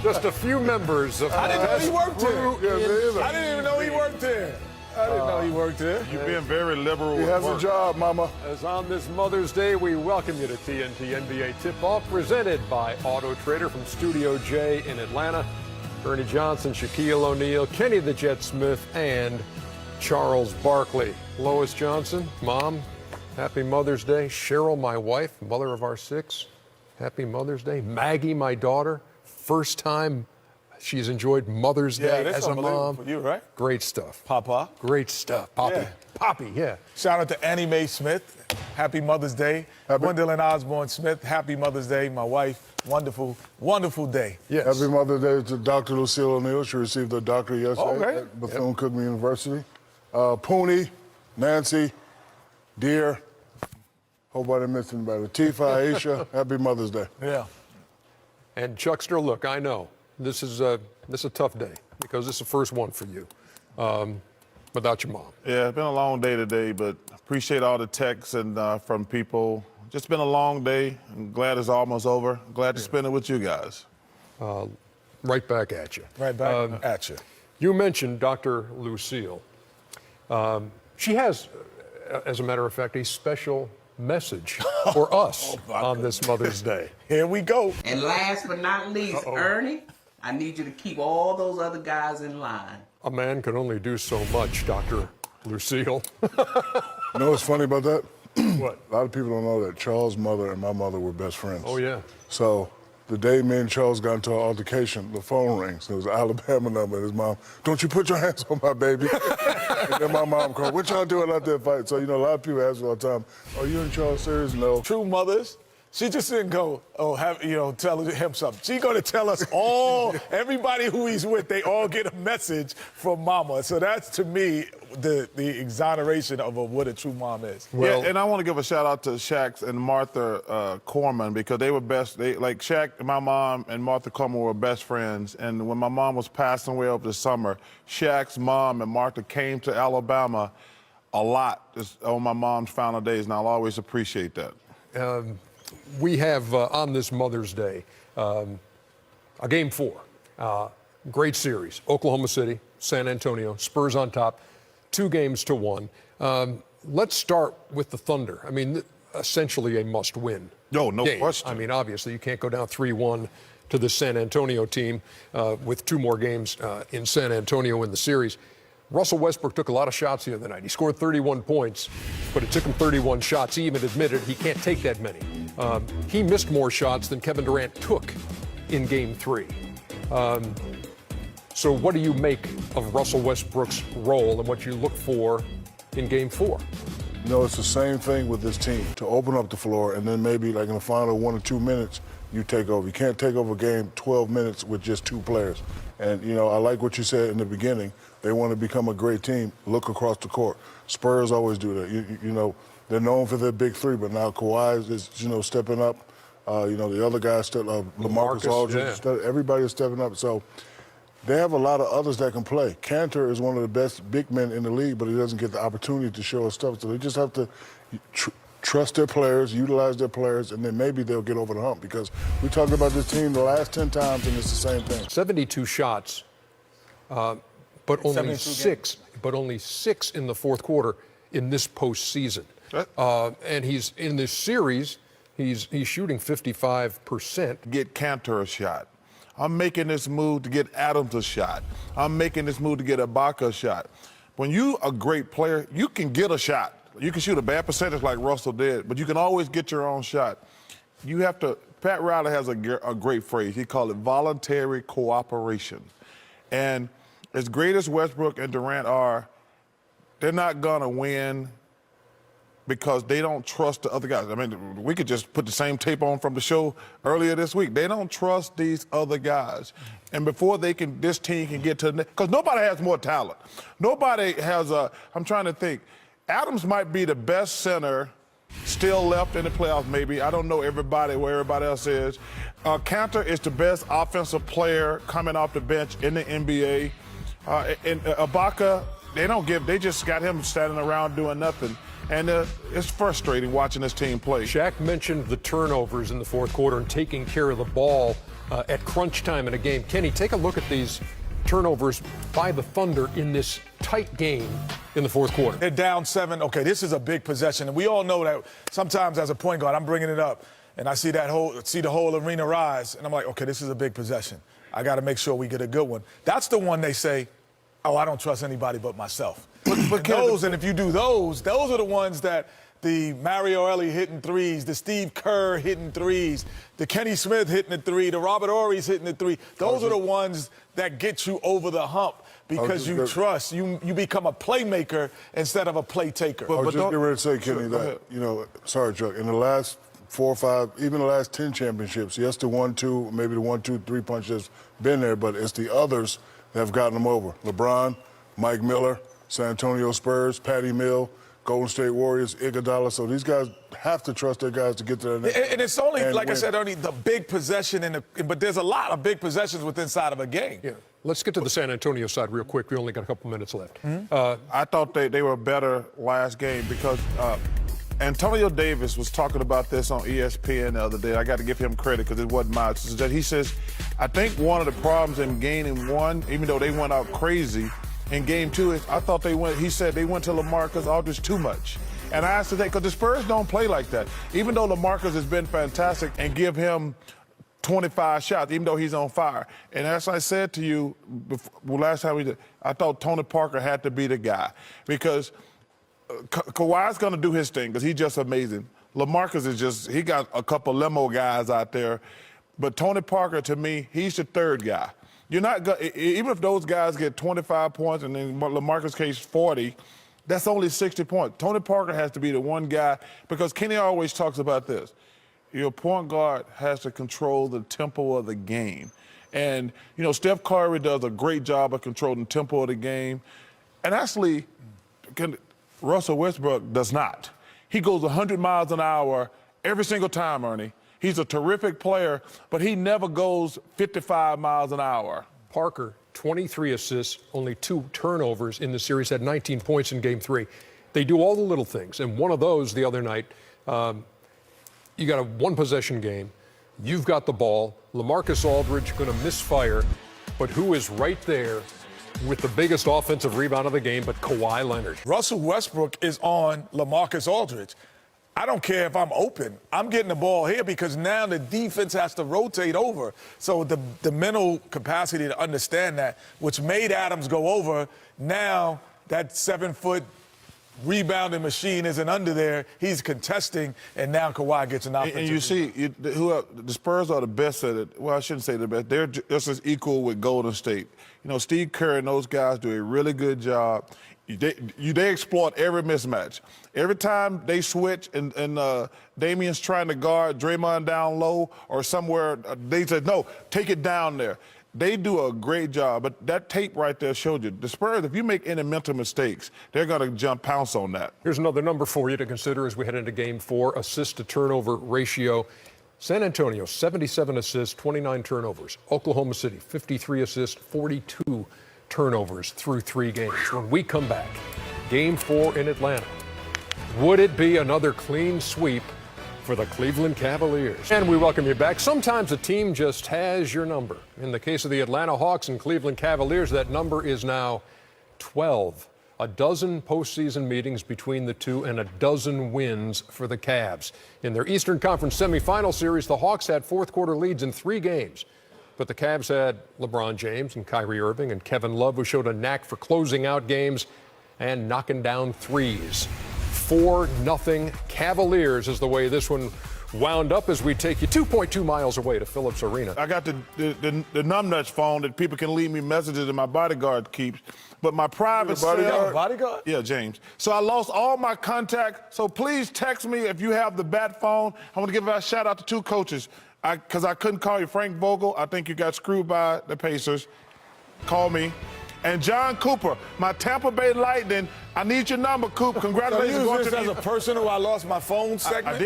Just a few members of I didn't know he worked here. Yeah, I didn't even know he worked here. I didn't know he worked here. You're being very liberal. He has a job, Mama. As on this Mother's Day, we welcome you to TNT NBA Tip-Off, presented by Auto Trader from Studio J in Atlanta. Ernie Johnson, Shaquille O'Neal, Kenny the Jet Smith, and Charles Barkley. Lois Johnson, Mom, happy Mother's Day. Cheryl, my wife, mother of our 6, happy Mother's Day. Maggie, my daughter, first time she's enjoyed Mother's Day that's as a mom. for you, right? Great stuff. Papa. Great stuff. Poppy. Yeah. Poppy, yeah. Shout out to Annie Mae Smith. Happy Mother's Day. Gwendolyn Osborne Smith. Happy Mother's Day. My wife. Wonderful, wonderful day. Yes. Happy Mother's Day to Dr. Lucille O'Neal. She received her doctorate yesterday Okay. at Bethune-Cookman University. Poonie, Nancy, Dear. Hope I didn't miss anybody. Tifa, Aisha, happy Mother's Day. Yeah. And Chuckster, look, I know this is a tough day because this is the first one for you without your mom. Yeah, it's been a long day today, but appreciate all the texts and from people. Just been a long day. I'm glad it's almost over. Glad to spend it with you guys. Right back at you. Right back at you. You mentioned Dr. Lucille. She has, as a matter of fact, a special message for us on this Mother's Day. Here we go. And last but not least, Ernie, I need you to keep all those other guys in line. A man can only do so much, Dr. Lucille. You know what's funny about that? What? A lot of people don't know that Charles' mother and my mother were best friends. Oh, yeah. So the day me and Charles got into an altercation, the phone rings. It was an Alabama number, and his mom, "Don't you put your hands on my baby." And then my mom called, "What y'all doing out there fighting?" So, you know, a lot of people ask me all the time, "Are you and Charles serious?" No. True mothers. She just didn't go, tell him something. She's going to tell us all, everybody who he's with, they all get a message from mama. So that's, to me, the exoneration of what a true mom is. Well, yeah, and I want to give a shout out to Shaq and Martha Corman because they were best. Like Shaq, my mom, and Martha Corman were best friends. And when my mom was passing away over the summer, Shaq's mom and Martha came to Alabama a lot on my mom's final days, and I'll always appreciate that. We have, on this Mother's Day, a Game 4. Great series. Oklahoma City, San Antonio, Spurs on top, 2-1. Let's start with the Thunder. I mean, essentially a must-win. No question. I mean, obviously, you can't go down 3-1 to the San Antonio team with 2 more games in San Antonio in the series. Russell Westbrook took a lot of shots the other night. He scored 31 points, but it took him 31 shots. He even admitted he can't take that many. He missed more shots than Kevin Durant took in Game 3. So what do you make of Russell Westbrook's role and what you look for in Game 4? You know, it's the same thing with this team, to open up the floor, and then maybe like in the final 1 or 2 minutes, you take over. You can't take over a game 12 minutes with just 2 players. And, you know, I like what you said in the beginning. They want to become a great team. Look across the court. Spurs always do that. You know, they're known for their big 3, but now Kawhi is, you know, stepping up. You know, the other guys, LaMarcus Aldridge, everybody is stepping up. So they have a lot of others that can play. Cantor is one of the best big men in the league, but he doesn't get the opportunity to show us stuff. So they just have to trust their players, utilize their players, and then maybe they'll get over the hump, because we talked about this team the last 10 times, and it's the same thing. 72 shots, but only 6 in the fourth quarter in this postseason. And he's in this series, he's shooting 55%. Get Cantor a shot. I'm making this move to get Adams a shot. I'm making this move to get Ibaka a shot. When you a great player, you can get a shot. You can shoot a bad percentage like Russell did, but you can always get your own shot. You have to, Pat Riley has a great phrase. He called it voluntary cooperation. And as great as Westbrook and Durant are, they're not going to win because they don't trust the other guys. I mean, we could just put the same tape on from the show earlier this week. They don't trust these other guys. And before this team can get to, because nobody has more talent. Nobody has I'm trying to think. Adams might be the best center still left in the playoffs, maybe. I don't know where everybody else is. Cantor is the best offensive player coming off the bench in the NBA. And Ibaka, they just got him standing around doing nothing. And it's frustrating watching this team play. Shaq mentioned the turnovers in the fourth quarter and taking care of the ball at crunch time in a game. Kenny, take a look at these turnovers by the Thunder in this tight game in the fourth quarter. They're down 7. Okay, this is a big possession, and we all know that sometimes as a point guard, I'm bringing it up, and I see the whole arena rise, and I'm like, okay, this is a big possession. I got to make sure we get a good one. That's the one they say, oh, I don't trust anybody but myself. And if you do those are the ones that the Mario Elie hitting threes, the Steve Kerr hitting threes, the Kenny Smith hitting the three, the Robert Horry's hitting the three. Those are the ones that get you over the hump because you trust. You become a playmaker instead of a play taker. I was just getting ready to say, Kenny, that, sorry, Chuck, in the last 4 or 5, even the last 10 championships, yes, the 1-2, maybe the 1-2-3 punch has been there, but it's the others that have gotten them over. LeBron, Mike Miller, San Antonio Spurs, Patty Mills, Golden State Warriors, Iguodala. So these guys have to trust their guys to get to their next. And it's only, like I said, Ernie, the big possession, but there's a lot of big possessions within inside of a game. Yeah. Let's get to the San Antonio side real quick. We only got a couple minutes left. I thought they were better last game because Antonio Davis was talking about this on ESPN the other day. I got to give him credit because it wasn't mine. He says, I think one of the problems in gaining one, even though they went out crazy, in game 2, I thought he said they went to LaMarcus Aldridge too much. And I asked today, because the Spurs don't play like that. Even though LaMarcus has been fantastic and give him 25 shots, even though he's on fire. And as I said to you last time we did, I thought Tony Parker had to be the guy. Because Kawhi's going to do his thing, because he's just amazing. LaMarcus he got a couple limo guys out there. But Tony Parker, to me, he's the third guy. You're not even if those guys get 25 points and then LaMarcus case 40, that's only 60 points. Tony Parker has to be the one guy because Kenny always talks about this. Your point guard has to control the tempo of the game. And, Steph Curry does a great job of controlling the tempo of the game. And actually, Russell Westbrook does not. He goes 100 miles an hour every single time, Ernie. He's a terrific player, but he never goes 55 miles an hour. Parker, 23 assists, only 2 turnovers in the series, had 19 points in Game 3. They do all the little things, and one of those the other night, you got a one-possession game. You've got the ball. LaMarcus Aldridge going to misfire, but who is right there with the biggest offensive rebound of the game but Kawhi Leonard? Russell Westbrook is on LaMarcus Aldridge. I don't care if I'm open. I'm getting the ball here because now the defense has to rotate over. So the mental capacity to understand that, which made Adams go over, now that 7-foot rebounding machine isn't under there. He's contesting, and now Kawhi gets an offensive. And you see, the Spurs are the best at it. Well, I shouldn't say the best. They're just as equal with Golden State. Steve Kerr and those guys do a really good job. They exploit every mismatch. Every time they switch and Damian's trying to guard Draymond down low or somewhere, they said, no, take it down there. They do a great job, but that tape right there showed you. The Spurs, if you make any mental mistakes, they're going to pounce on that. Here's another number for you to consider as we head into Game 4, assist-to-turnover ratio. San Antonio, 77 assists, 29 turnovers. Oklahoma City, 53 assists, 42 turnovers through 3 games. When we come back, Game 4 in Atlanta. Would it be another clean sweep for the Cleveland Cavaliers? And we welcome you back. Sometimes a team just has your number. In the case of the Atlanta Hawks and Cleveland Cavaliers, that number is now 12. A dozen postseason meetings between the two and a dozen wins for the Cavs. In their Eastern Conference semifinal series, the Hawks had fourth-quarter leads in 3 games. But the Cavs had LeBron James and Kyrie Irving and Kevin Love, who showed a knack for closing out games and knocking down threes. 4-0 Cavaliers is the way this one wound up as we take you 2.2 miles away to Phillips Arena. I got the numbnuts phone that people can leave me messages that my bodyguard keeps. But my private cell... Bodyguard? Yeah, James. So I lost all my contact. So please text me if you have the bat phone. I want to give a shout out to 2 coaches. Because I couldn't call you. Frank Vogel, I think you got screwed by the Pacers. Call me. And John Cooper, my Tampa Bay Lightning, I need your number, Coop. Congratulations. So you use this as a personal I lost my phone segment?